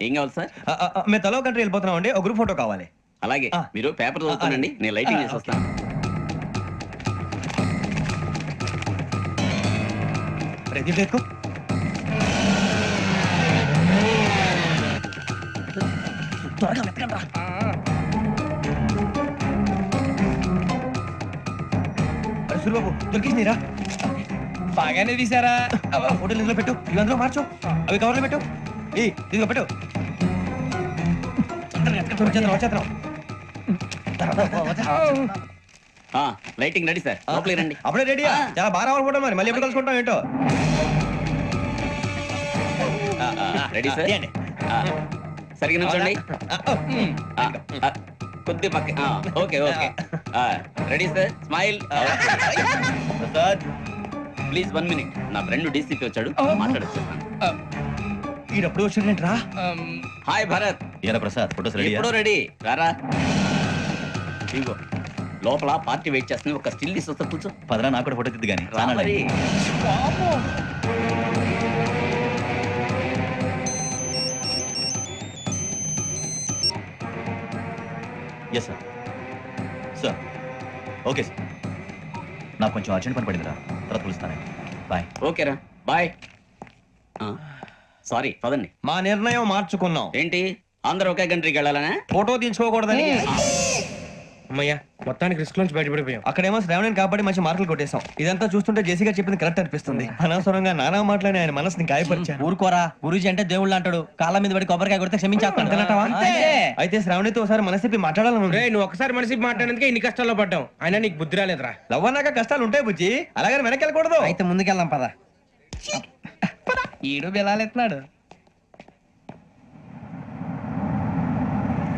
ఏం కావాలి సార్? మేము తలో కంట్రీ వెళ్ళిపోతున్నాం అండి, ఒక గ్రూప్ ఫోటో కావాలి. అలాగే, మీరు పేపర్ చదువుతానండి, నేను లైటింగ్ చేసి వస్తాను. ప్రదీప్ ఎక్కు. త్వరగా వెతకండి రా. అరే సూరిబాబు దొరికిందిరా. బాగానే తీసారా? ఫోటోలు ఇందులో పెట్టు, ఇవి అందులో మార్చు, అవి కవర్లో పెట్టు. ఇదిగో పెట్టు. వచ్చేద్దాం. లైటింగ్ రెడీ సార్, లోపలికి రండి. అప్పుడే రెడీ? చాలా బాగా రావాలి ఫోటో, మరి మళ్ళీ ఎప్పుడు కలుసుకుంటాం ఏంటో. Ready sir? సరిగ్గా నుంచోండి. కొద్ది పక్క. Okay okay, ready sir, smile. Please 1 minute, నా ఫ్రెండ్ డీసీపీ వచ్చాడు, మాట్లాడచ్చు. ఈడప్పుడు వచ్చాడంట్రా. హాయ్ భరత్. ఏనా ప్రసాద్, ఫోటోస్ రెడీ? ఎప్పుడో రెడీ, రారా. ఇదిగో లోపల పార్టీ వెయిట్ చేస్తుంది, ఒక స్టిల్ తీసి వస్తా, కూర్చో. పదరా, నాకు కూడా ఫోటో తిద్దు కానీ. రా మరి. Yes sir. Sir okay sir, నాకు కొంచెం అర్జెంట్ పని పడిందిరా, తర్వాత పిలుస్తాను. బాయ్. ఓకేరా, బాయ్. సారీ, పదండి. మా నిర్ణయం మార్చుకున్నాం. ఏంటి, అందరూ ఒకే కంట్రీకి వెళ్ళాలనే? ఫోటో తీసుకోకూడదని. అమ్మయ్యా, మొత్తానికి రిస్క్ నుంచి బయటపడిపోయాం. అక్కడేమో శ్రావణిని కాబట్టి మంచి మార్కులు కొట్టేశాం. ఇదంతా చూస్తుంటే జేసీగా చెప్పింది కరెక్ట్ అనిపిస్తుంది. అనవసరంగా నానా మాటలని ఆయన మనసుని గాయపరిచాను. ఊరుకోరా, గురూజీ అంటే దేవుళ్ళు అంటాడు. కాళ్ళ మీద పడి కొబ్బరికాయ కొడితే క్షమించేస్తానంటావా? అయితే శ్రావణితో ఒకసారి మనసిప్పి మాట్లాడాలను. రే, నువ్వు ఒకసారి మనిషి మాట్లాడేందుకే ఇన్ని కష్టాల్లో పడ్డాం. అయినా నీకు బుద్ధి రాలేదురా. లవ్ అన్నాక కష్టాలు ఉంటాయి బుజ్జి, అలాగని వెనకెళ్ళకూడదు. అయితే ముందుకెళ్దాం పద. ఈడు బిలాలెత్తున్నాడు.